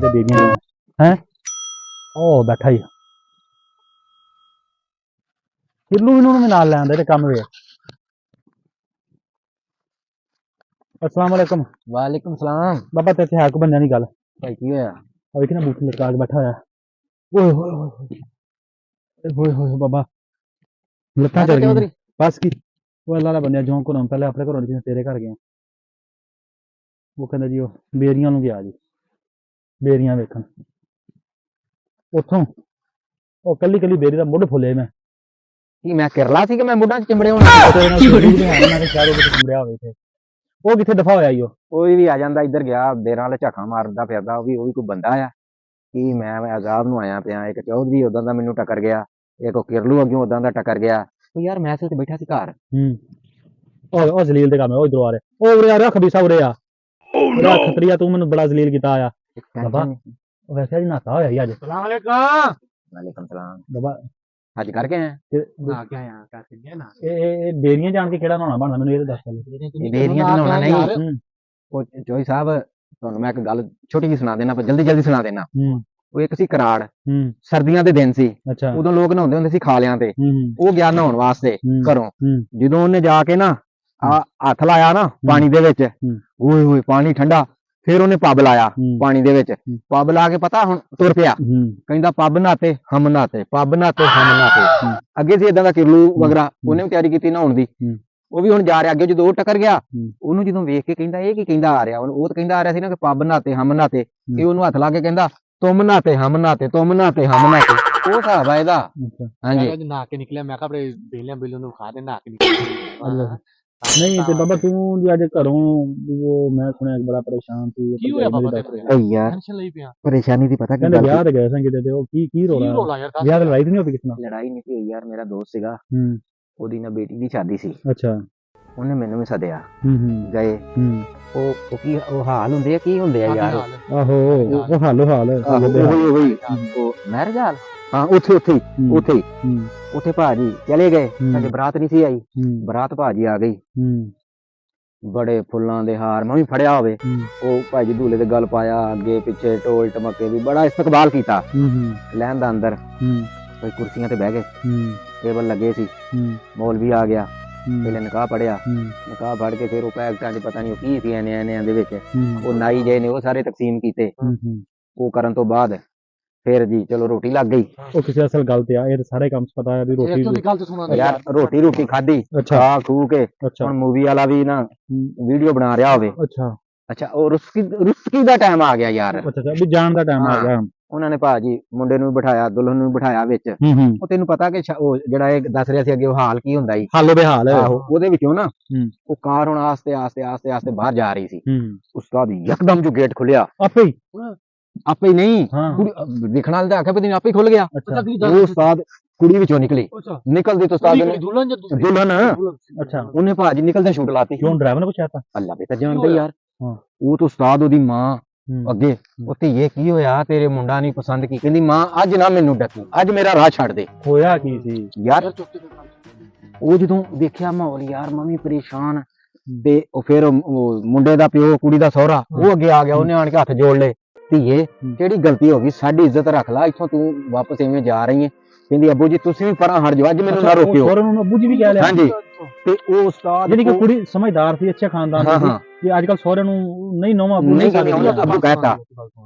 ਕਿਤੇ ਬੇਬੀਆਂ ਹੈ ਉਹ ਬੈਠਾ ਹੀ ਕਿਰਲੂ ਇਹਨੂੰ ਵੀ ਨਾਲ ਲੈਂਦੇ ਤੇ ਕੰਮ ਵੇ अस्सलाम वालेकुम वालेकुम सलाम। बाबा तेरे है को बंदे नहीं गल भाई की होया? अभी कि ना बूट लटका के बैठा होया ओए होए होए होए होए बाबा लत्तां चल गई बस की वो अल्लाह दा बंदे जों को पहले अपने घरों जी तेरे घर गए वो कहंदा जी वो बेरियां नु गया जी बेरियां वेखन उथों ओ कल्ली कल्ली बेरी दा मुੱਢ फुले मैं की मैं केरला सी कि मैं मुंडा चिंबड़े होना मैं शहरों ਵਿੱਚ ਚਿੰਬੜਿਆ ਹੋਵੇ थे ਉਹ ਕਿੱਥੇ ਦਫਾ ਹੋਇਆ ਈ ਉਹ ਕੋਈ ਵੀ ਆ ਜਾਂਦਾ ਇੱਧਰ ਗਿਆ ਦੇਰਾਂ ਵਾਲੇ ਝਾਕਾਂ ਮਾਰਦਾ ਫਿਰਦਾ ਉਹ ਵੀ ਕੋਈ ਬੰਦਾ ਆ ਕਿ ਮੈਂ ਆਜ਼ਾਦ ਨੂੰ ਆਇਆ ਪਿਆ ਇੱਕ ਚੌਧਰੀ ਉਦਾਂ ਦਾ ਮੈਨੂੰ ਟੱਕਰ ਗਿਆ ਇੱਕ ਉਹ ਕਿਰਲੂ ਅੱਗੇ ਉਦਾਂ ਦਾ ਟੱਕਰ ਗਿਆ ਉਹ ਯਾਰ ਮੈਂ ਤੇ ਬੈਠਾ ਸੀ ਘਰ ਉਹ ਜ਼ਲੀਲ ਦੇ ਕੰਮ ਉਹ ਇਧਰੋਂ ਆ ਰਿਹਾ ਉਹ ਉਰੇ ਆ ਰਿਹਾ ਖਬੀਸਾ ਉਰੇ ਆ ਉਹਦਾ ਖਤਰੀਆ ਤੂੰ ਮੈਨੂੰ ਬੜਾ ਜ਼ਲੀਲ ਕੀਤਾ ਆ ਬਾਬਾ ਵੈਸੇ ਅੱਜ ਨਾਤਾ ਹੋਇਆ ਹੀ ਅੱਜ ਸਲਾਮ ਅਲੈਕੁਮ ਵਾਲੇਕੁਮ ਸਲਾਮ ਬਾਬਾ ਅੱਜ ਕਰਕੇ ਆਇਆ ਆ ਕੇ ਆਇਆ ਕਰਕੇ ਗਿਆ ਨਾ ਇਹ ਬੇਰੀਆਂ ਜਾਣ ਕੇ ਕਿਹੜਾ ਨਹਾਉਣਾ ਬਣਦਾ ਮੈਨੂੰ ਇਹ ਦੱਸ ਬੇਰੀਆਂ ਤੇ ਨਹਾਉਣਾ ਨਹੀਂ ਉਹ ਜੋਈ ਸਾਹਿਬ ਤੁਹਾਨੂੰ ਮੈਂ ਇੱਕ ਗੱਲ ਛੋਟੀ ਜਿਹੀ ਸੁਣਾ ਦੇਣਾ ਪਰ ਜਲਦੀ ਸੁਣਾ ਦੇਣਾ ਉਹ ਇੱਕ ਸੀ ਕਰਾੜ ਸਰਦੀਆਂ ਦੇ ਦਿਨ ਸੀ ਉਦੋਂ ਲੋਕ ਨਹਾਉਂਦੇ ਹੁੰਦੇ ਸੀ ਖਾਲਿਆਂ ਤੇ ਉਹ ਗਿਆ ਨਹਾਉਣ ਵਾਸਤੇ ਘਰੋਂ ਜਦੋਂ ਉਹਨੇ ਜਾ ਕੇ ਨਾ ਹੱਥ ਲਾਇਆ ਨਾ ਪਾਣੀ ਦੇ ਵਿੱਚ ਓਏ ਹੋਏ ਪਾਣੀ ਠੰਡਾ ਫਿਰ ਉਹਨੇ ਪੱਬ ਲਾਇਆ ਪਾਣੀ ਦੇ ਵਿੱਚ ਪੱਬ ਲਾ ਕੇ ਪਤਾ ਹੁਣ ਤੁਰ ਪਿਆ ਕਹਿੰਦਾ ਪੱਬ ਨਹਾਤੇ ਹਮ ਨਹਾਤੇ ਪੱਬ ਨਹਾਤੇ ਹਮ ਨਹਾਤੇ ਅੱਗੇ ਸੀ ਇਦਾਂ ਦਾ ਕਿਰਲੂ ਵਗਰਾ ਉਹਨੇ ਵੀ ਤਿਆਰੀ ਕੀਤੀ ਨਹਾਉਣ ਦੀ ਉਹ ਵੀ ਹੁਣ ਜਾ ਰਿਹਾ ਅੱਗੇ ਜਦੋਂ ਉਹ ਟੱਕਰ ਗਿਆ ਉਹਨੂੰ ਜਦੋਂ ਵੇਖ ਕੇ ਕਹਿੰਦਾ ਇਹ ਕੀ ਕਹਿੰਦਾ ਆ ਰਿਹਾ ਉਹ ਤਾਂ ਕਹਿੰਦਾ ਆ ਰਿਹਾ ਸੀ ਨਾ ਕਿ ਪੱਬ ਨਹਾਤੇ ਹਮ ਨਹਾਤੇ ਇਹ ਉਹਨੂੰ ਹੱਥ ਲਾ ਕੇ ਕਹਿੰਦਾ ਤੁਮ ਨਹਾਤੇ ਹਮ ਨਹਾਤੇ ਤੁਮ ਨਹਾਤੇ ਹਮ ਨਹਾਤੇ ਉਹ ਹਿਸਾਬ ਆ ਇਹਦਾ ਹਾਂਜੀ ਨਹਾ ਕੇ ਨਿਕਲਿਆ ਮੈਂ ਕਿਹਾ ਆਪਣੇ ਬੇਲੀਆਂ ਬੇਲੀਆਂ ਨੂੰ ਖਾ ਦੇ ਨਹਾ ਕੇ ਨਿਕਲਿਆ नहीं तो बाबा तू जो आज घरों वो मैं सुना बड़ा परेशान थी की होया बाबा ओ यार टेंशन ਲਈ ਪਿਆ परेशानी दी पता कहंदे ब्याह ते गए सन किते ते ओ की रोला यार ब्याह ते लड़ाई नहीं होती किसना लड़ाई नहीं थी यार मेरा दोस्त सीगा ਉਹਦੀ ਨਾ ਬੇਟੀ ਦੀ ਸ਼ਾਦੀ ਸੀ ਅੱਛਾ ਉਹਨੇ ਮੈਨੂੰ ਵੀ ਸੱਦਿਆ ਗਏ ਉਹ ਕੀ ਉਹ ਹਾਲ ਹੁੰਦੇ ਆ ਕੀ ਹੁੰਦੇ ਆ ਯਾਰ ਆਹੋ ਉਹ ਹਾਲ ਉਹ ਮੈਰਿਜ ਹਾਲ ਹਾਂ ਉੱਥੇ ਭਾਜੀ ਚਲੇ ਗਏ ਸਾਡੇ ਬਰਾਤ ਨਹੀਂ ਸੀ ਆਈ ਬਰਾਤ ਭਾਜੀ ਆ ਗਈ ਬੜੇ ਫੁੱਲਾਂ ਦੇ ਹਾਰ ਮੈਂ ਵੀ ਫੜਿਆ ਹੋਵੇ ਉਹ ਭਾਜੀ ਦੂਲੇ ਦੇ ਗੱਲ ਪਾਇਆ ਅੱਗੇ ਪਿੱਛੇ ਟੋਲ ਟਮਕੇ ਵੀ ਬੜਾ ਇਸਤਕਬਾਲ ਕੀਤਾ ਲੈਣ ਦਾ ਅੰਦਰ ਕੋਈ ਕੁਰਸੀਆਂ ਤੇ ਬਹਿ ਗਏ ਟੇਬਲ ਲੱਗੇ ਸੀ ਮੌਲਵੀ ਆ ਗਿਆ ਪਹਿਲੇ ਨਿਕਾਹ ਪੜਿਆ ਨਿਕਾਹ ਪੜ ਕੇ ਫਿਰ ਉਹ ਪੈਕਟਾਂ 'ਚ ਪਤਾ ਨਹੀਂ ਉਹ ਕੀ ਸੀ ਐਨਿਆਂ ਦੇ ਵਿੱਚ ਉਹ ਨਾਈ ਜੇ ਨੇ ਉਹ ਸਾਰੇ ਤਕਸੀਮ ਕੀਤੇ ਉਹ ਕਰਨ ਤੋਂ ਬਾਅਦ ਫਿਰ ਜੀ ਚਲੋ ਰੋਟੀ ਲੱਗ ਗਈ ਉਹ ਕਿਸੇ ਅਸਲ ਗੱਲ ਤੇ ਆ ਇਹ ਸਾਰੇ ਕੰਮ ਪਤਾ ਆ ਵੀ ਰੋਟੀ ਯਾਰ ਰੋਟੀ ਖਾਧੀ ਖਾ ਖੂ ਕੇ ਹੁਣ ਮੂਵੀ ਵਾਲਾ ਵੀ ਨਾ ਵੀਡੀਓ ਬਣਾ ਰਿਹਾ ਹੋਵੇ ਅੱਛਾ ਉਹ ਰੁਸਕੀ ਦਾ ਟਾਈਮ ਆ ਗਿਆ ਯਾਰ ਵੀ ਜਾਣ ਦਾ ਟਾਈਮ ਆ ਗਿਆ ਉਹਨਾਂ ਨੇ ਭਾਜੀ ਮੁੰਡੇ ਨੂੰ ਬਿਠਾਇਆ ਦੁਲਹਨ ਨੂੰ ਬਿਠਾਇਆ ਵਿੱਚ ਉਹ ਤੈਨੂੰ ਪਤਾ ਕਿ ਉਹ ਜਿਹੜਾ ਇਹ ਦੱਸ ਰਿਹਾ ਸੀ ਅੱਗੇ ਉਹ ਹਾਲ ਕੀ ਹੁੰਦਾ ਸੀ ਹਾਲੋ ਬੇਹਾਲ ਉਹਦੇ ਵਿੱਚੋਂ ਨਾ ਉਹ ਕਾਰ ਹੁਣ ਆਸਤੇ ਬਾਹਰ ਜਾ ਰਹੀ ਸੀ ਉਸਤਾਦ ਯਕਦਮ ਜੋ ਗੇਟ ਖੁੱਲਿਆ ਆਪੇ ਹੀ ਨਹੀਂ ਦੇਖਣ ਵਾਲੇ ਤਾਂ ਆਖਿਆ ਪਤਾ ਨਹੀਂ ਆਪੇ ਹੀ ਖੁੱਲ ਗਿਆ ਉਹ ਉਸਤਾਦ ਕੁੜੀ ਵਿੱਚੋਂ ਨਿਕਲੀ ਨਿਕਲਦੀ ਤਾਂ ਉਸਤਾਦ ਨੇ ਦੁਲਹਨ ਅੱਛਾ ਉਹਨੇ ਭਾਜੀ ਨਿਕਲਦੇ ਸ਼ੂਟ ਲਾਤੀ ਕਿਉਂ ਡਰਾਈਵਰ ਨੇ ਪੁੱਛਿਆ ਤਾਂ ਅੱਲਾ ਵੀ ਤਾਂ ਜਾਣਦਾ ਯਾਰ ਉਹ ਤਾਂ ਉਸਤਾਦ ਉਹਦੀ ਮਾਂ ਅੱਗੇ ਉੱਤੇ ਇਹ ਕੀ ਹੋਇਆ ਤੇਰੇ ਮੁੰਡਾ ਨਹੀਂ ਪਸੰਦ ਕੀ ਕਹਿੰਦੀ ਮਾਂ ਅੱਜ ਨਾ ਮੈਨੂੰ ਡੱਕੀ ਅੱਜ ਮੇਰਾ ਰਾਹ ਛੱਡ ਦੇ ਹੋਇਆ ਕੀ ਸੀ ਯਾਰ ਉਹ ਜਦੋਂ ਦੇਖਿਆ ਮਾਹੌਲ ਯਾਰ ਮੰਮੀ ਪਰੇਸ਼ਾਨ ਤੇ ਉਹ ਫਿਰ ਮੁੰਡੇ ਦਾ ਪਿਓ ਕੁੜੀ ਦਾ ਸਹੁਰਾ ਉਹ ਅੱਗੇ ਆ ਗਿਆ ਉਹਨੇ ਆਣ ਕੇ ਹੱਥ ਜੋੜ ਲਏ ਧੀਏ ਕਿਹੜੀ ਗਲਤੀ ਹੋ ਗਈ ਸਾਡੀ ਇੱਜ਼ਤ ਰੱਖ ਲੈ ਇੱਥੋਂ ਤੂੰ ਵਾਪਸ ਐਵੇਂ ਜਾ ਰਹੀ ਹੈ ਕਹਿੰਦੀ ਅੱਬੂ ਜੀ ਤੁਸੀਂ ਵੀ ਪਰਾਂ ਹਟ ਜਾਓ ਅੱਜ ਮੈਨੂੰ ਨਾ ਰੋਕਿਓ ਅੱਬੂ ਜੀ ਵੀ ਕਹਿ ਲਿਆ ਹਾਂਜੀ ਤੇ ਉਹ ਉਸਤਾਦ ਜਿਹੜੀ ਕਿ ਕੁੜੀ ਸਮਝਦਾਰ ਸੀ ਅੱਛੇ ਖਾਨਦਾਨ ਦੀ ਕਿ ਅੱਜ ਕੱਲ ਸਹੁਰੇ ਨੂੰ ਨਹੀਂ ਨੋਵਾ ਅੱਬੂ ਕਹਿਤਾ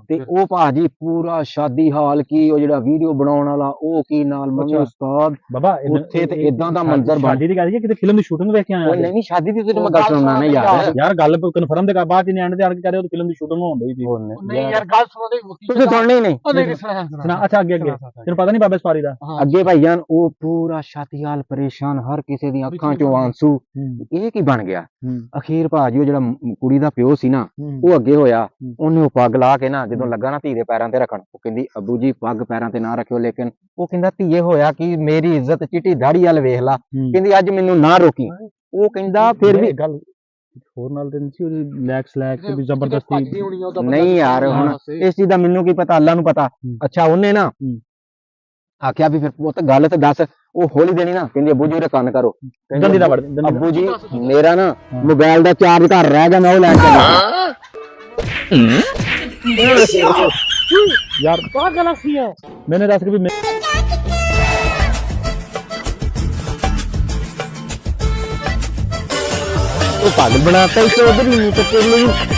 ਤੇ ਉਹ ਭਾਜੀ ਪੂਰਾ ਸ਼ਾਦੀ ਹਾਲ ਕੀ ਉਹ ਜਿਹੜਾ ਵੀਡੀਓ ਬਣਾਉਣ ਵਾਲਾ ਉਹ ਕੀ ਨਾਲ ਮੰਮੀ ਉਸਤਾਦ ਬਾਬਾ ਉੱਥੇ ਤੇ ਇਦਾਂ ਦਾ ਮੰਜ਼ਰ ਸ਼ਾਦੀ ਦੀ ਗੱਲ ਹੈ ਕਿਤੇ ਫਿਲਮ ਦੀ ਸ਼ੂਟਿੰਗ ਵੇਖ ਕੇ ਆਇਆ ਨਹੀਂ ਸ਼ਾਦੀ ਦੀ ਤੇ ਮੈਂ ਗੱਲ ਸੁਣਨਾ ਨਹੀਂ ਯਾਰ ਗੱਲ ਕਨਫਰਮ ਦੇ ਬਾਅਦ ਚ ਨਿਆਣੇ ਤੇ ਆਣ ਕੇ ਕਹ ਰਹੇ ਉਹ ਫਿਲਮ ਦੀ ਸ਼ੂਟਿੰਗ ਹੋਣ ਸੀ ਨਹੀਂ ਯਾਰ ਗੱਲ ਸੁਣਦੇ ਤੁਸੀਂ ਸੁਣਨੀ ਨਹੀਂ ਸੁਣਾ ਅੱਛਾ ਅੱਗੇ ਤੈਨੂੰ ਪਤਾ ਨਹੀਂ ਬਾਬਾ ਸਵਾਰੀ ਦਾ ਅੱਗੇ ਭਾਈਜਾਨ ਉਹ ਪੂਰਾ ਸ਼ਾਦੀ ਹਾਲ ਪਰੇਸ਼ਾਨ ਹਰ ਕਿਸੇ ਦੀਆਂ ਅੱਖਾਂ ਚੋਂ ਆਂਸੂ ਇਹ ਕੀ ਬਣ ਗਿਆ ਅਖੀਰ ਭਾਜੀ ਉਹ ਜਿਹੜਾ ਕੁੜੀ ਦਾ ਪਿਓ ਸੀ ਨਾ ਉਹ ਅੱਗੇ ਹੋਇਆ ਉਹਨੇ ਉਹ ਪੱਗ ਲਾ ਕੇ ਨਾ ਜਦੋਂ ਲੱਗਾ ਨਾ ਧੀ ਦੇ ਪੈਰਾਂ ਤੇ ਰੱਖਣ ਉਹ ਕਹਿੰਦੀ ਅੱਬੂ ਜੀ ਪੱਗ ਪੈਰਾਂ ਤੇ ਨਾ ਰੱਖਿਓ ਲੇਕਿਨ ਉਹ ਕਹਿੰਦਾ ਧੀਏ ਹੋਇਆ ਕਿ ਮੇਰੀ ਇੱਜ਼ਤ ਚਿੱਟੀ ਦਾੜੀ ਵਾਲ ਵੇਖ ਲਾ ਕਹਿੰਦੀ ਅੱਜ ਮੈਨੂੰ ਨਾ ਰੋਕੀ ਉਹ ਕਹਿੰਦਾ ਫਿਰ ਵੀ ਗੱਲ ਹੋਰ ਨਾਲ ਤੇ ਨਹੀਂ ਸੀ ਉਹਦੀ ਲੈਕ ਤੇ ਵੀ ਜ਼ਬਰਦਸਤੀ ਨਹੀਂ ਯਾਰ ਹੁਣ ਇਸ ਚੀਜ਼ ਦਾ ਮੈਨੂੰ ਕੀ ਪਤਾ ਅੱਲਾ ਨੂੰ ਪਤਾ ਅੱਛਾ ਉਹਨੇ ਨਾ ਆਖਿਆ ਵੀ ਫਿਰ ਉਹ ਤਾਂ ਗੱਲ ਤੇ ਦੱਸ ਉਹ ਹੌਲੀ ਦੇਣੀ ਨਾ ਕਹਿੰਦੀ ਅੱਬੂ ਜੀ ਉਹਦੇ ਕੰਨ ਕਰੋ ਜਲਦੀ ਦਾ ਵੜ ਅੱਬੂ ਜੀ ਮੇਰਾ ਨਾ ਮੋਬਾਈਲ ਦਾ ਚਾਰਜ ਘਰ ਰਹਿ ਗਿਆ ਮੈਂ ਉਹ ਲੈਣ ਚੱਲਿਆ यार क्या गैलेक्सी है? मैंने दस के भी वो पागल बनाता है इसे उधर ही तो